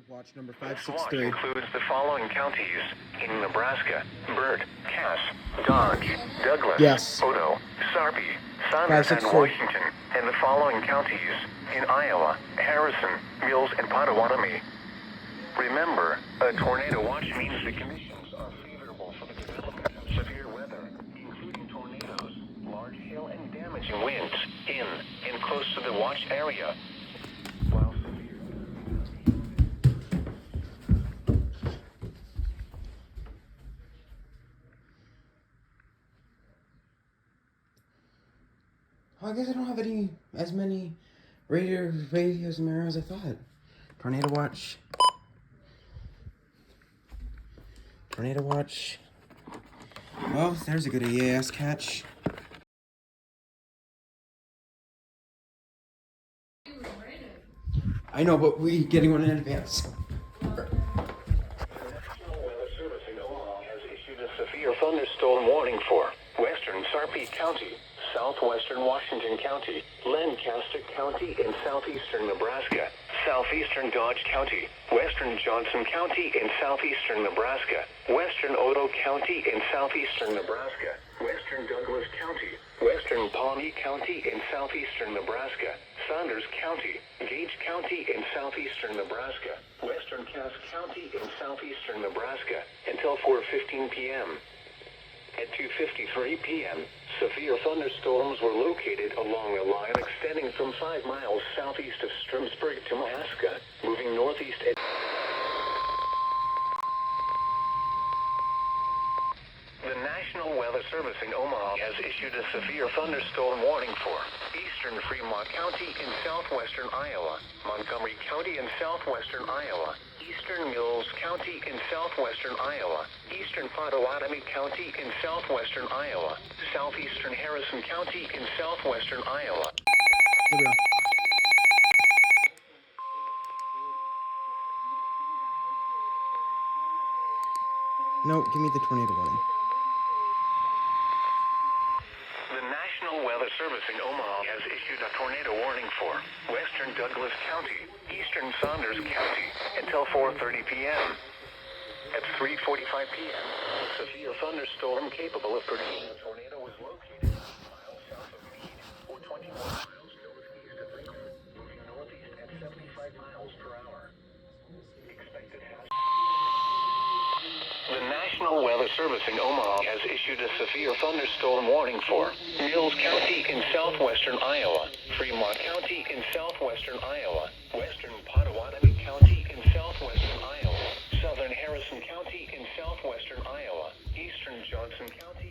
Watch number This watch 563. includes the following counties in Nebraska: Burt, Cass, Dodge, Douglas, Yes. Odo, Sarpy, Saunders, and 563. Washington, and the following counties in Iowa: Harrison, Mills, and Potawatomi. Remember, a tornado watch means the conditions are favorable for the development of severe weather, including tornadoes, large hail, and damaging winds in and close to the watch area. While severe Well, I guess I don't have as many radios and mirrors as I thought. Tornado watch. Tornado watch. Well, there's a good EAS catch. I know, but we getting one in advance. The National Weather Service in Omaha has issued a severe thunderstorm warning for western Sarpy County, southwestern Washington County, Lancaster County in southeastern Nebraska, southeastern Dodge County, western Johnson County in southeastern Nebraska, western Odo County in southeastern Nebraska, western Douglas County, western Pawnee County in southeastern Nebraska, Saunders County, Gage County in southeastern Nebraska, western Cass County in southeastern Nebraska, until 4:15 p.m. At 2:53 p.m., severe thunderstorms were located along a line extending from 5 miles southeast of Stromsburg to Mahaska, moving northeast at... The National Weather Service in Omaha has issued a severe thunderstorm warning for eastern Fremont County in southwestern Iowa, Montgomery County in southwestern Iowa, eastern Mills County in southwestern Iowa, eastern Potawatomi County in southwestern Iowa, southeastern Harrison County in southwestern Iowa. Here we go. No, give me the tornado warning. The National Weather Service in Omaha has issued a tornado warning for western Douglas County, eastern Saunders County, until 4:30 p.m. At 3:45 p.m., a severe thunderstorm capable of producing a tornado was located miles south of Meade, or 21 miles northeast of Lincoln, moving northeast at 75 miles per hour. Expected hazard. The National Weather Service in Omaha has issued a severe thunderstorm warning for Mills County in southwestern Iowa, Fremont County in southwestern Iowa, western Potawatomi County in southwestern Iowa, southern Harrison County in southwestern Iowa, eastern Johnson County